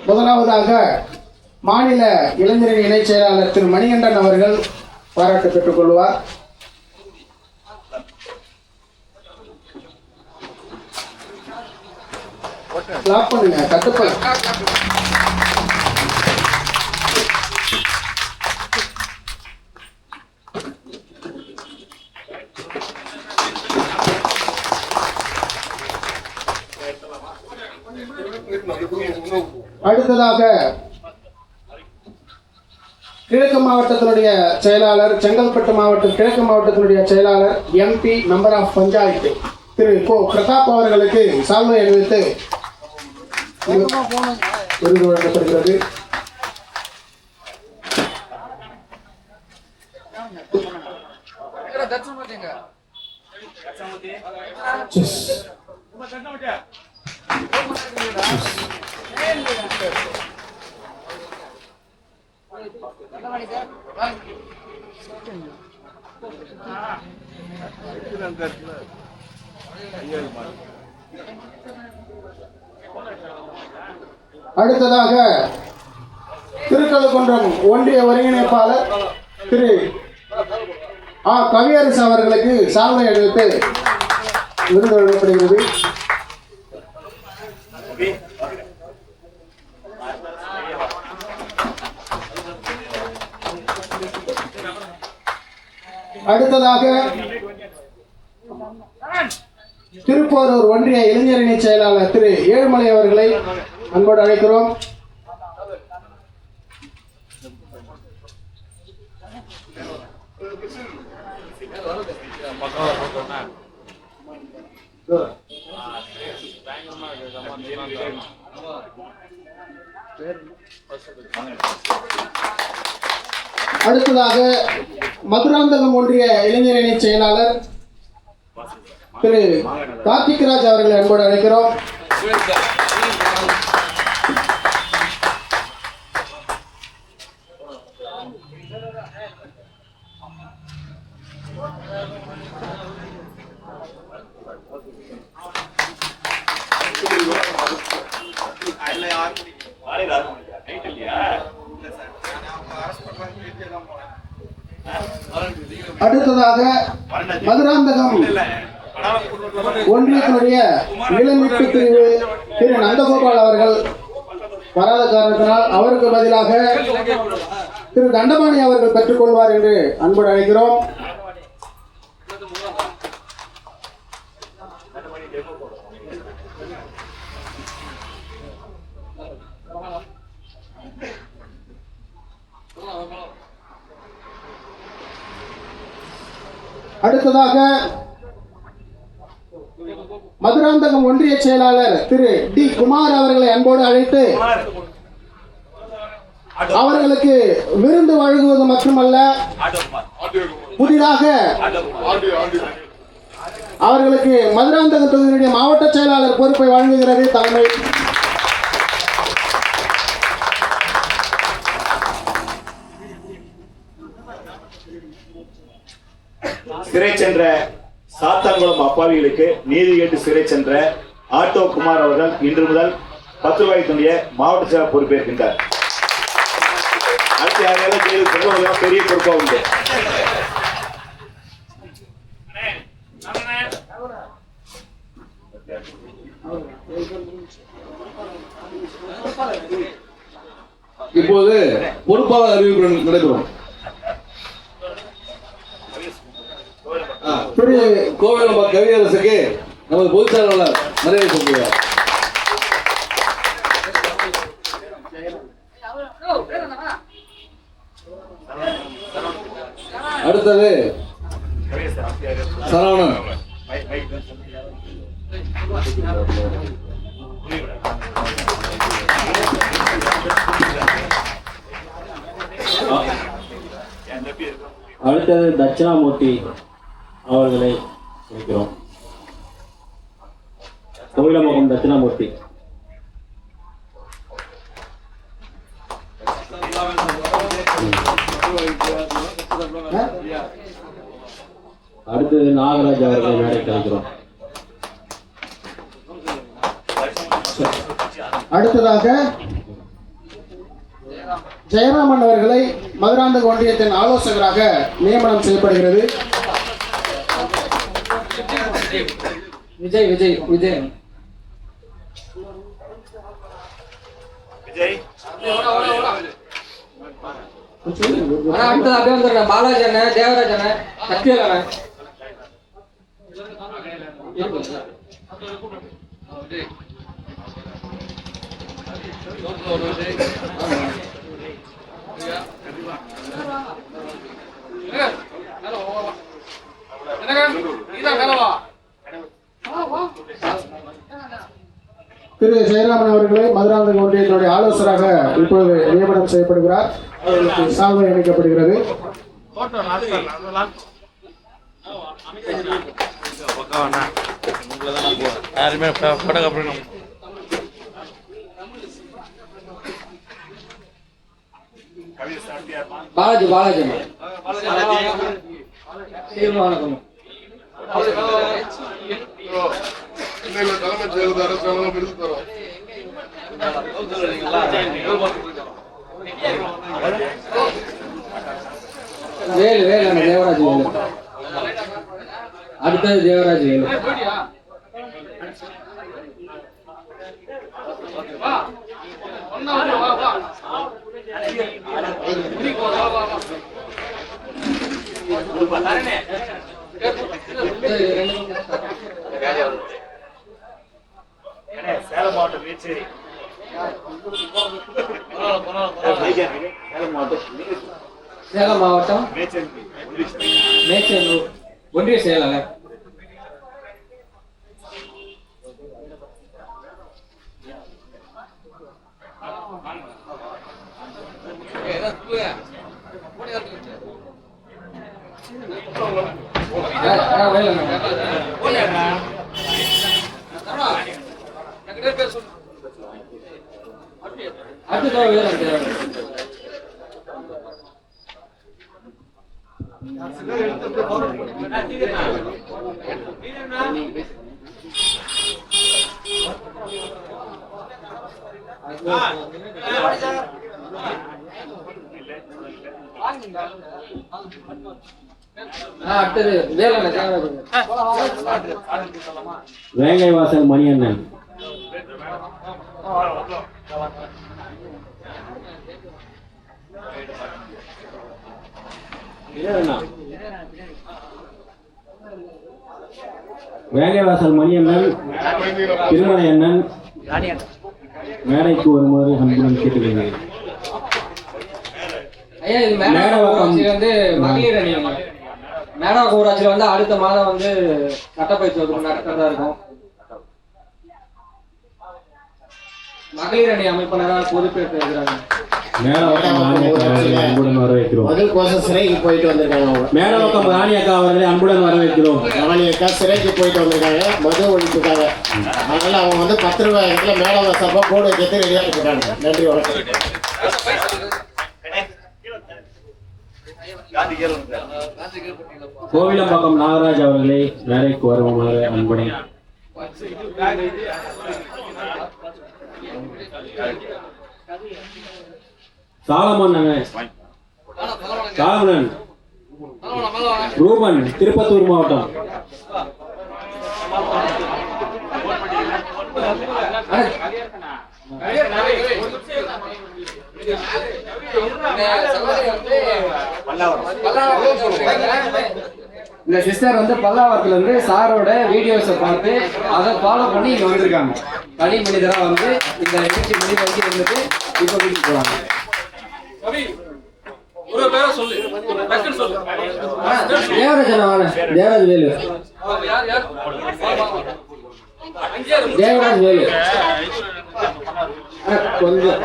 முதலாவதாக மாநில இளைஞரணி இணைச் செயலாளர் திரு மணிகண்டன் அவர்கள் பாராட்டு பெற்றுக் கொள்வார். அடுத்ததாக கிழக்கு மாவட்டத்தினுடைய செயலாளர், செங்கல்பட்டு மாவட்டம் கிழக்கு மாவட்டத்தினுடைய செயலாளர், எம்பி, மெம்பர் ஆஃப் பஞ்சாயத்து திரு கோ பிரதாப் அவர்களுக்கு சால்வை அணிவித்து விருது வழங்கப்படுகிறது. அடுத்ததாக திருக்கழுக்குன்றம் ஒன்றிய ஒருங்கிணைப்பாளர் திரு கவியரசு அவர்களுக்கு சால்வை அணிவித்து விருது வழங்கப்படுகிறது. அடுத்ததாக திருப்போரூர் ஒன்றிய இளைஞரணி செயலாளர் திரு ஏழுமலை அவர்களை அன்போடு அழைக்கிறோம். அடுத்ததாக மதுராந்தகம் ஒன்றிய இளைஞரணி செயலாளர் திரு கார்த்திக்ராஜ் அவர்களை அன்போடு அழைக்கிறோம். அடுத்ததாக மதுராந்தகம் ஒன்றியத்தினுடைய இளமீட்பு பிரிவு திரு நந்தகோபால் அவர்கள் வராத காரணத்தினால் அவருக்கு பதிலாக திரு தண்டபாணி அவர்கள் பெற்றுக்கொள்வார் என்று அன்போடு அழைக்கிறோம். அடுத்ததாக மதுராந்தகம் ஒன்றிய செயலாளர் திரு டி குமார் அவர்களை அன்போடு அழைத்து அவர்களுக்கு விருந்து வழங்குவது மட்டுமல்ல, புதிதாக அவர்களுக்கு மதுராந்தகம் தொகுதியினுடைய மாவட்ட செயலாளர் பொறுப்பை வழங்குகிறது தலைமை. சிறை சென்ற சாத்தான்குளம் அப்பாவிகளுக்கு நீதி கேட்டு சிறை சென்ற ஆட்டோ குமார் அவர்கள் இன்று முதல் 10 ரூபாய்க்குரிய மாவட்ட செயலர் பொறுப்பேற்கின்றார். அடுத்த யாரையாவது ஜெயிலுக்கு பெரிய பொறுப்பா உண்டு. இப்போது பொறுப்பாளர் அறிவிப்பு நடைபெறும். கோவில் கவியரசுக்கு நமது பொதுச் செயலாளர் நிறைவு சொல்கிறார். அடுத்தது சரவணன். அடுத்தது தட்சிணாமூர்த்தி அவர்களை வைக்கிறோம். கோவிலமுகம் தட்சிணாமூர்த்தி. அடுத்தது நாகராஜ் அவர்களை மேடை கழிக்கிறோம். அடுத்ததாக ஜெயராமன் அவர்களை மதுராந்தக ஒன்றியத்தின் ஆலோசகராக நியமனம் செய்யப்படுகிறது. விஜய் விஜய் விஜய் விஜய் அடுத்தது அப்படியே வந்துடுறேன். பாலாஜி அண்ணன், தேவராஜ் அண்ணன், சத்யவேல் அண்ணன். திரு ஜெயராமன் அவர்களை மதுராந்தக ஒன்றியத்தினுடைய ஆலோசகராக இப்பொழுது நியமனம் செய்யப்படுகிறார். அவர்களுக்கு சால்வை அளிக்கப்படுகிறது. பாலாஜி பாலாஜி தீர்மானம் தலைமைச் செயலர் அரசாங்கம் விருது தரும். வேலு வேலு அண்ணன், தேவராஜ் வேலு. அடுத்தது தேவராஜ் வேலு. சேலம் மாவட்டம் மேச்சேரி சேலம் மாவட்டம் மேச்சேரி மேச்சேரி ஒன்றிய செயலாளர். அடுத்தது வேலண்ண வேங்கை வாசல் மணியண்ணன். வேங்கை வாசல் மணியண்ணன் திருமலை அண்ணன் மேடைக்கு வருமாறு அன்புடன் கேட்டுக்கொள்கிறேன். ஐயா, இது மேடவாக்கம் வந்து மகளிர் அணி. மேடவாக்கம் ஊராட்சியில வந்து அடுத்த மாதம் வந்து சட்டப்பயிற்சி வகுப்பு நடக்கிறதா இருக்கும். மகளிர் அணி அமைப்பினராக பொறுப்பேற்று இருக்கிறாங்க. மேடவாக்கம் ராணியக்கா அன்புடன் வரவேற்கிறோம். முதல் கோஷம் சிறைக்கு போயிட்டு வந்திருக்காங்க. மேடவாக்கம் ராணியக்கா அவர்களை அன்புடன் வரவேற்கிறோம். ராணியக்கா சிறைக்கு போயிட்டு வந்திருக்காங்க, மது ஒழிப்புக்காக. அதனால அவங்க வந்து 10 ரூபாய் இடத்துல மேடம் சப்பா போர்டு வைக்கிறது ரெடியாக இருக்காங்க. நன்றி, வணக்கம். கோவிலம்பாக்கம் நாகராஜ் அவர்களை மேடைக்கு வருமாறு அன்புடன். சாலமன் சாலமன் ரூபன் திருப்பத்தூர் மாவட்டம். இந்த சிஸ்டர் வந்து பல்லாவரத்துல இருந்து சாரோட வீடியோஸை பார்த்து அதை ஃபாலோ பண்ணி இங்க வந்திருக்காங்க. தனி மனிதரா வந்து இந்த நிகழ்ச்சி முடிவு வரைக்கும் இருந்துட்டு இப்ப வீட்டுக்கு போறாங்க. தேவராஜ் வேலு, தேவராஜ் வேலு கொஞ்சம்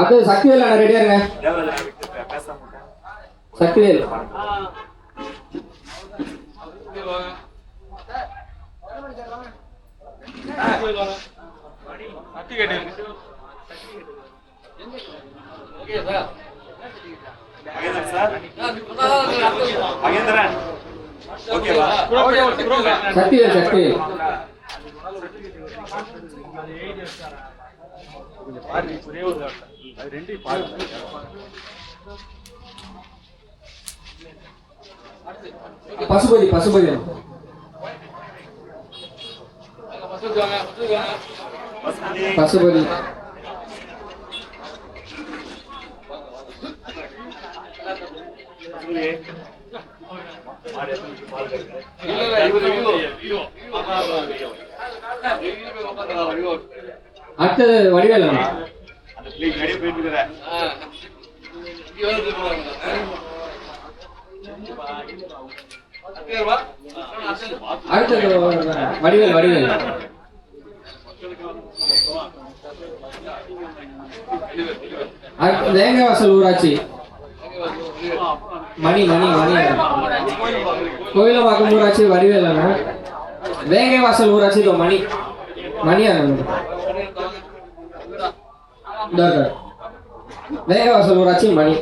அது சக்திவேல் அண்ணா ரெடியா இருங்க. சக்திவேல் மகேந்திரன் ஓகேவா? சக்திவேல் சக்திவேல் பசுபதி பசுபதி பசுபதி அடுத்தது வடிவேல் அந்த பிள்ளை நிறைய போயிட்டு இருக்கிற அடுத்தது வடிவேல் வடிவேல் வேங்கவாசல் ஊராட்சி மணி மணி மணி கோயிலம்பாக்கம் ஊராட்சி வடிவேல் அண்ணா வேங்கவாசல் ஊராட்சி இதோ மணி மணி அண்ணா வேங்கவாசல் ஊராட்சி மணி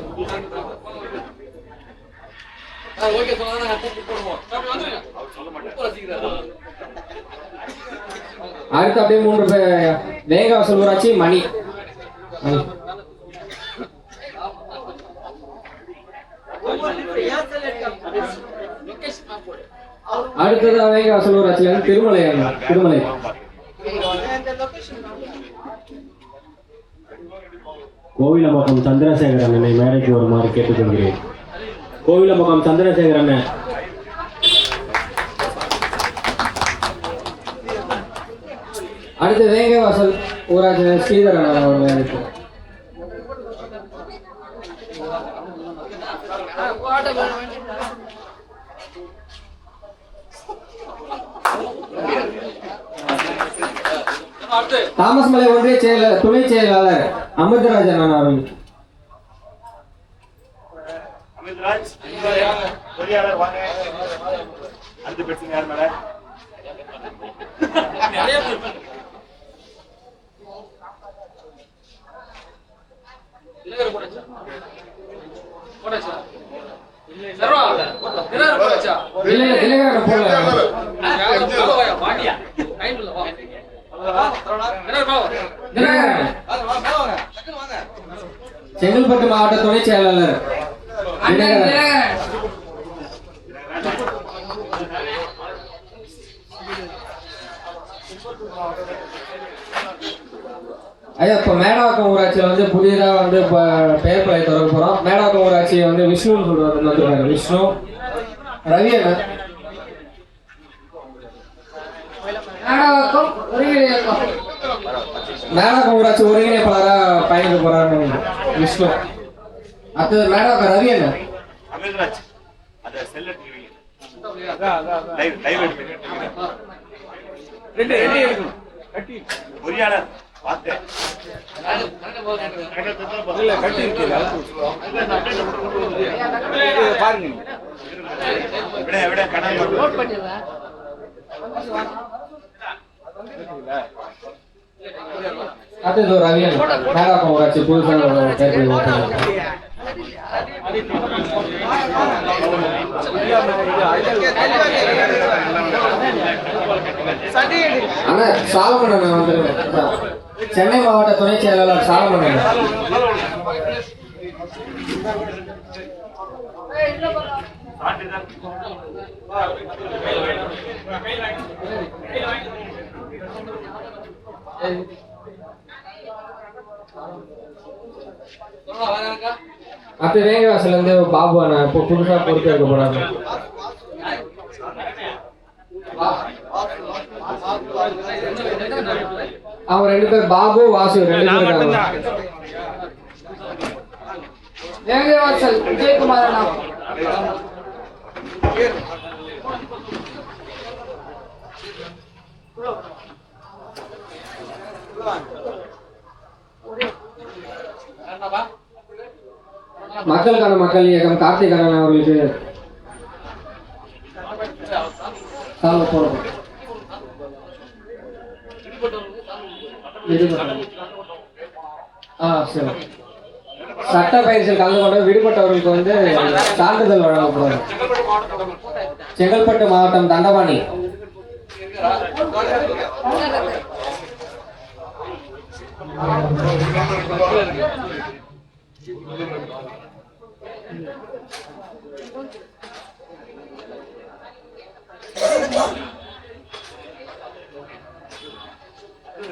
அடுத்து அப்படியே 3 பேர் வேங்கவாசல் ஊராட்சி மணி அடுத்தது வேங்கவாசல் ஊராட்சியில திருமலை திருமலை கோவிலம்பாக்கம் சந்திரசேகர் அண்ணனை மேடைக்கு வருமாறு கேட்டுக்கொள்கிறேன். கோவிலம்பாக்கம் சந்திரசேகர் அண்ணன். அடுத்து வேங்கவாசல் ஊராட்சி ஸ்ரீதர் அண்ணன் அவர்கள். தாமஸ்மலை ஒன்றிய செயலர் துணை செயலாளர் அமிர்தராஜன் அவர்கள். அமிர்தராஜ் பொறியாளர் வாங்க. அடுத்து பேசுங்க யார் மேல? செங்கல்பட்டு மாவட்ட துணை செயலாளர் ஐயா, இப்போ மேடவாக்கம் ஊராட்சியில் வந்து புதியதாக வந்து இப்போ பெயர் பலகை திறக்க போகிறோம். மேடவாக்கம் ஊராட்சியை வந்து விஷ்ணுன்னு சொல்லுவாங்க, வந்துருக்காங்க. விஷ்ணு ரவி அண்ணன். மேடவாக்கம் ஊராட்சி ஒருங்கிணைப்பாளராக பயணிக்க போறாரு விஷ்ணு. அடுத்தது மேடவாக்கம் ரவி அண்ணன். அமிர்தராஜ் அந்த செல்ல லைவ் எடுக்கணும். பொறியாளர் பார்த்தேன். விட கணக்கு அடுத்தது ரவி அண்ணன். மேடவாக்கம் ஊராட்சி புதுசாக அண்ணா சாலமன் அண்ணன் வந்துருக்கேன். சென்னை மாவட்ட துணை செயலாளர் சாலமன் அண்ணன். அப்ப வேங்கவாசல் இருந்து பாபு அண்ணா இப்போ புதுசா பொறுப்பேற்க போறாங்க. அவங்க 2 பேர் பாபு வாசு 2 பேர் இருக்காங்க. வேங்கவாசல் விஜயகுமார் அண்ணா. மக்களுக்கான மக்கள் இயக்கம் கார்த்திக் அண்ணன் அவர்களுக்கு போறோம். சரி. சட்ட பயிற்சியில் கலந்து கொண்ட விடுபட்டவர்களுக்கு வந்து சான்றிதழ் வழங்கப்படும். செங்கல்பட்டு மாவட்டம் தண்டபாணி.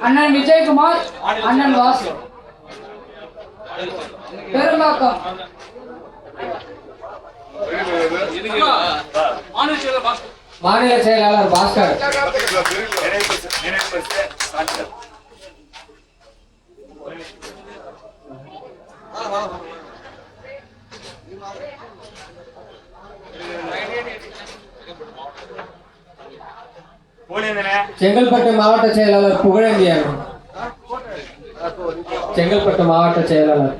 அண்ணன் விஜயகுமார், அண்ணன் வாசு, பெரும்பாக்கம். மாநில செயலாளர் பாஸ்கர். செங்கல்பட்டு மாவட்ட செயலாளர் புகழேந்தியன். செங்கல்பட்டு மாவட்ட செயலாளர்.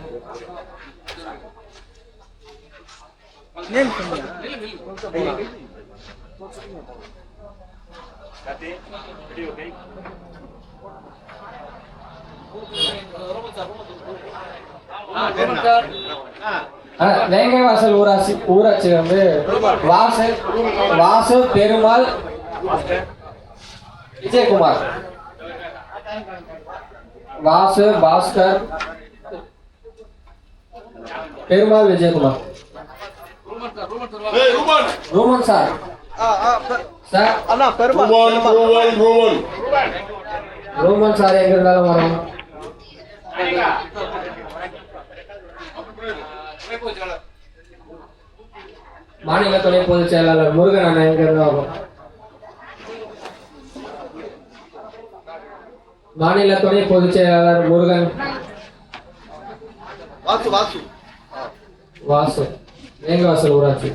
வேங்கை வாசல் ஊராட்சி வந்து வாசு பெருமாள் விஜயகுமார். வாசு பாஸ்கர் பெருமாள் விஜயகுமார். ரூமன் சார். ரூமன் சார் எங்க இருந்தாலும் வரும். மாநில துணை பொதுச் செயலாளர் முருகன் அண்ணன் எங்க இருந்தாலும். மாநில துணை பொதுச் செயலாளர் முருகன். வாசு வேங்கவாசல் ஊராட்சி.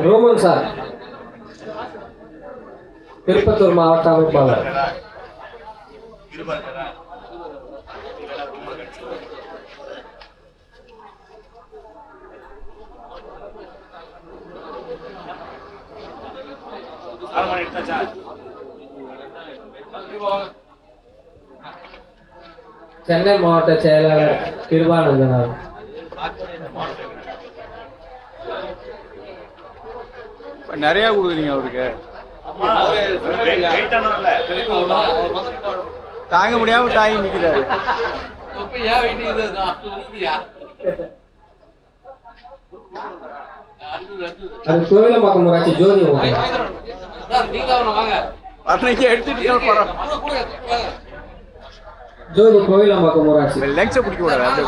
ரோமன் சார் திருப்பத்தூர் மாவட்ட அமைப்பாளர். சென்னை மாவட்ட செயலாளர் கிருபானந்தன். நிறைய கொடுக்குறீங்க அவருக்கு, தாங்க முடியாம தாங்கி நிக்கிறாரு. அது கோவிலம்பாக்கம் ஊராட்சி ஜோதி. ஜோதி கோவிலம்பாக்கம் ஊராட்சி. லெங்ஸை பிடிக்க கூடாது.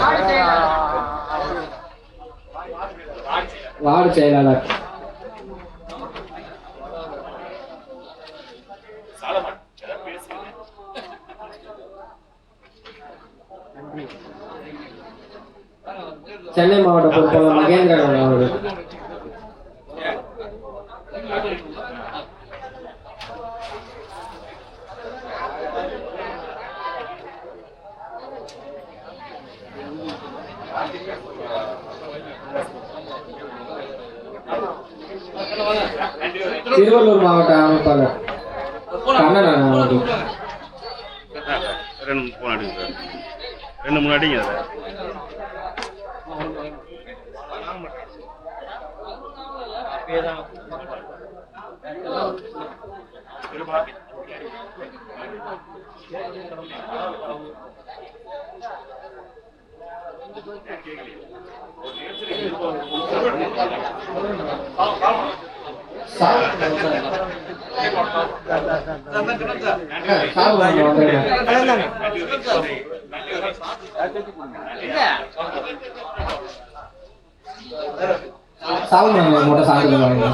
வார்டு செயலாளர். சென்னை மாவட்ட பொறுப்பாளர் மகேந்திரன் அவர்கள். திருவள்ளூர் மாவட்ட அமைப்பாளர் கண்ணன் அவர்கள். ரெண்டு மூணு அடிங்க. சால்மன் மோட்ட சான்றிதழ் வாங்க.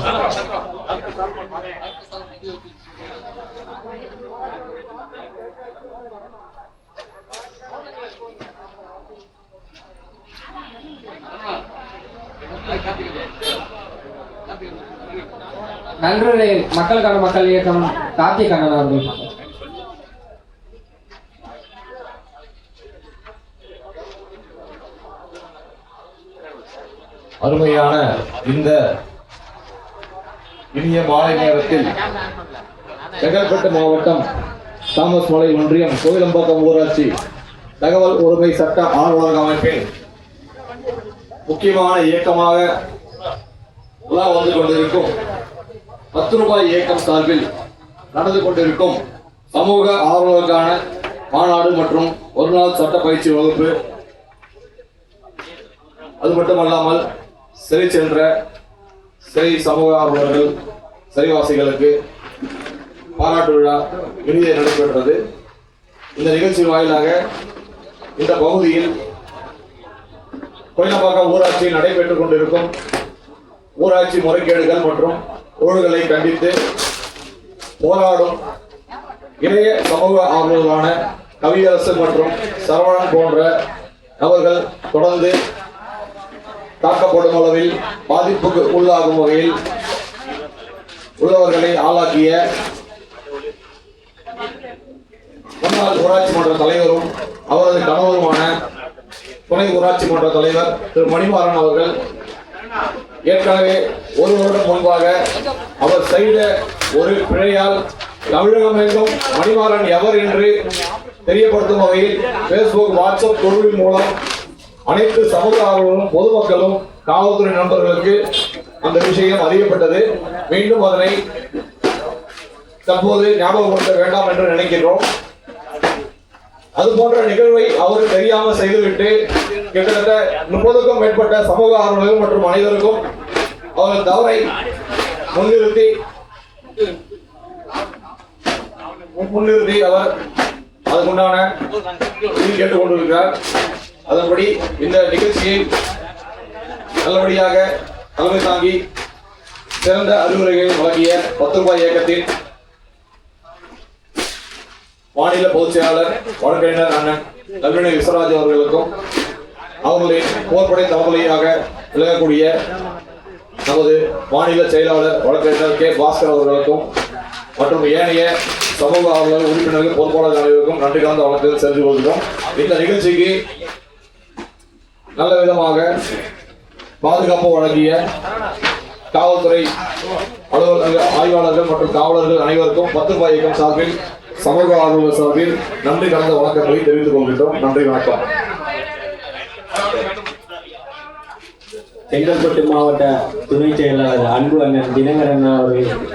நன்றி. மக்களுக்கான மக்கள் இயக்கம் கார்த்திக் அண்ணன் அவர்கள். அருமையான இந்த இனிய மாலை நேரத்தில் செங்கல்பட்டு மாவட்டம் தாமஸ் மலை ஒன்றியம் கோயிலம்பாக்கம் ஊராட்சி தகவல் உரிமை சட்ட ஆர்வலர் அமைப்பின் முக்கியமான இயக்கமாக உலா வந்து கொண்டிருக்கும் 10 ரூபாய் இயக்கம் சார்பில் நடந்து கொண்டிருக்கும் சமூக ஆர்வலருக்கான மாநாடு மற்றும் ஒரு நாள் சட்ட பயிற்சி வகுப்பு, அது மட்டுமல்லாமல் சிறை சென்ற சிறை சமூக ஆர்வலர்கள் சிறைவாசிகளுக்கு பாராட்டு விழா இனிதே நடைபெற்றது. இந்த நிகழ்ச்சி வாயிலாக இந்த பகுதியில் கோயிலம்பாக்கம் ஊராட்சியில் நடைபெற்றுக் கொண்டிருக்கும் ஊராட்சி முறைகேடுகள் மற்றும் ஊழல்களை கண்டித்து போராடும் இளைய சமூக ஆர்வலர்களான கவியரசு மற்றும் சரவணன் போன்ற நபர்கள் தொடர்ந்து தாக்கப்படும் அளவில் பாதிப்புக்கு உள்ளாகும் வகையில் உள்ளவர்களை ஆளாக்கிய முன்னாள் ஊராட்சி மன்ற தலைவரும் அவரது கணவருமான துணை ஊராட்சி மன்ற தலைவர் திரு மணிமாறன் அவர்கள் ஏற்கனவே ஒரு வருடம் முன்பாக அவர் செய்த ஒரு பிழையால் தமிழகம் எங்கும் மணிமாறன் எவர் என்று தெரியப்படுத்தும் வகையில் பேஸ்புக், வாட்ஸ்அப் குழுவின் மூலம் அனைத்து சமூக ஆர்வலர்களும் பொதுமக்களும் காவல்துறை நண்பர்களுக்கு அந்த விஷயம் அறியப்பட்டது. மீண்டும் அதனை தற்போது ஞாபகப்படுத்த வேண்டாம் என்று நினைக்கின்றோம். அது போன்ற நிகழ்வை அவர் தெரியாமல் செய்துவிட்டு கிட்டத்தட்ட 30க்கும் மேற்பட்ட சமூக ஆர்வலர்கள் மற்றும் அனைவருக்கும் அவர்கள் தவறை முன்னிறுத்தி அவர் அதுக்குண்டான கேட்டுக் கொண்டிருக்கிறார். அதன்படி இந்த நிகழ்ச்சியை நல்லபடியாக தலைமை தாங்கி சிறந்த அறிவுரைகளை வழங்கிய 10 ரூபாய் இயக்கத்தின் மாநில பொதுச் செயலாளர் வழக்கறிஞர் அண்ணன் கல்வினை விஸ்வராஜ் அவர்களுக்கும் அவர்களின் போர்படை தவறுதலையாக விளங்கக்கூடிய நமது மாநில செயலாளர் வழக்கறிஞர் கே பாஸ்கர் அவர்களுக்கும் மற்றும் ஏனைய சமூக ஆர்வலர் உறுப்பினர்கள் பொறுப்பாளர் அனைவருக்கும் நன்றி கலந்த வழக்குகள் சென்று கொள்கிறோம். இந்த நிகழ்ச்சிக்கு நல்ல விதமாக பாதுகாப்பு வழங்கிய காவல்துறை அலுவலர்கள், ஆய்வாளர்கள் மற்றும் காவலர்கள் அனைவருக்கும் 10 ரூபாய் இயக்கம் சார்பில், சமூக ஆர்வலர் சார்பில் நன்றி கலந்த வணக்கங்களை தெரிவித்துக் கொள்கின்றோம். நன்றி, வணக்கம். செங்கல்பட்டு மாவட்ட துணை செயலாளர் அன்பு அண்ணன் தினகரண்ணா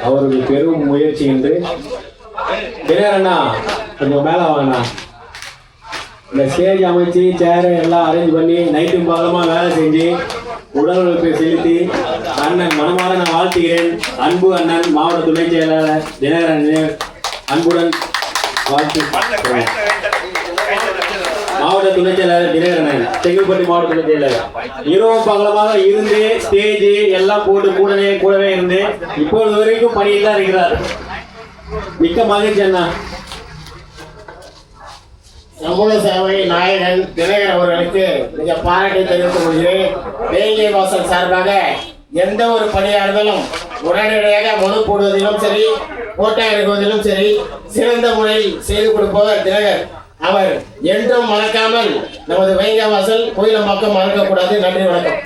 அவருடைய பெரும் முயற்சி என்று தினகரண்ணா கொஞ்சம் மேலே வாங்கினா இந்த ஸ்டேஜ் அமைச்சு சேரை எல்லாம் அரேஞ்ச் பண்ணி நைட்டும் பகலமாக வேலை செஞ்சு உடல் உழைப்பை செலுத்தி அண்ணன் மனமாற நான் வாழ்த்துகிறேன். அன்பு அண்ணன் மாவட்ட துணை செயலாளர் தினகரன் அன்புடன் வாழ்த்து. மாவட்ட துணை செயலாளர் தினகரன், செங்கல்பட்டு மாவட்ட துணை செயலாளர், இரவும் பகலமாக இருந்து ஸ்டேஜ் எல்லாம் போட்டு கூடவே இருந்து இப்பொழுது வரைக்கும் பணியில் தான் இருக்கிறார். மிக்க மகிழ்ச்சி அண்ணா. சமூக சேவை நாயகன் தினகரன் அவர்களுக்கு மிக பாராட்டை தெரிவித்துக் கொள்கிறேன். வேங்கை வாசல் சார்பாக எந்த ஒரு பணியாக இருந்தாலும் உடனடியாக மனு போடுவதிலும் சரி, போட்டோ எடுக்குவதிலும் சரி, சிறந்த முறையில் செய்து கொடுப்பவர் தினகர். அவர் என்றும் மறக்காமல் நமது வேங்கை வாசல் கோயிலம்பாக்கம் மறக்கக்கூடாது. நன்றி, வணக்கம்.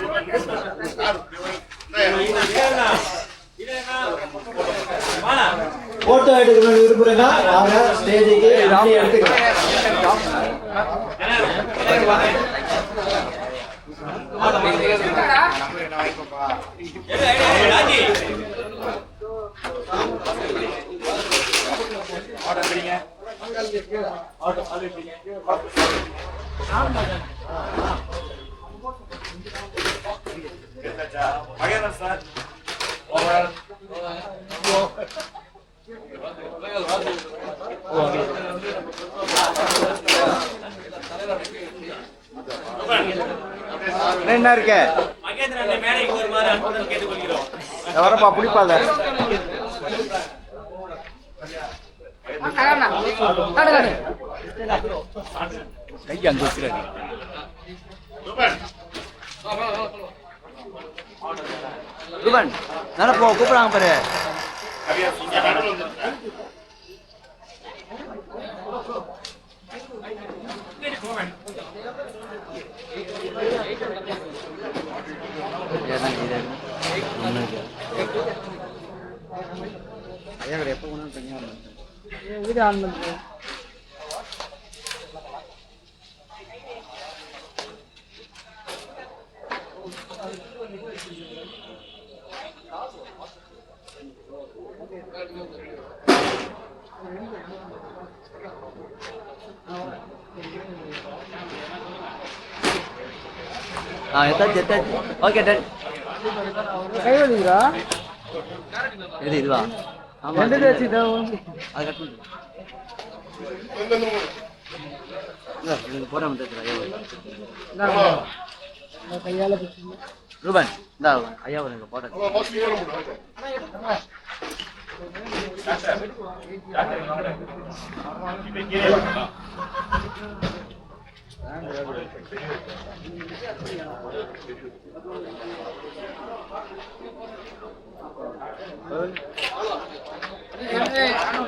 போட்டோ எடுக்கணும்னு விரும்புறேன்னா அவங்க ஸ்டேஜுக்கு எடுத்துக்கலாம். என்ன இருக்க வரப்பா பிடிப்பாத கையை அங்க வச்சுக்காது. ரூபன் நடப்போ கூப்பிடாங்க பாரு. எத்தாச்சு ஓகே டன் இது இதுவா ஆமா அது கட் பண்ணு இது போட முடியாது ரூபன் இந்தா ஐயா ஒரு போட Hey,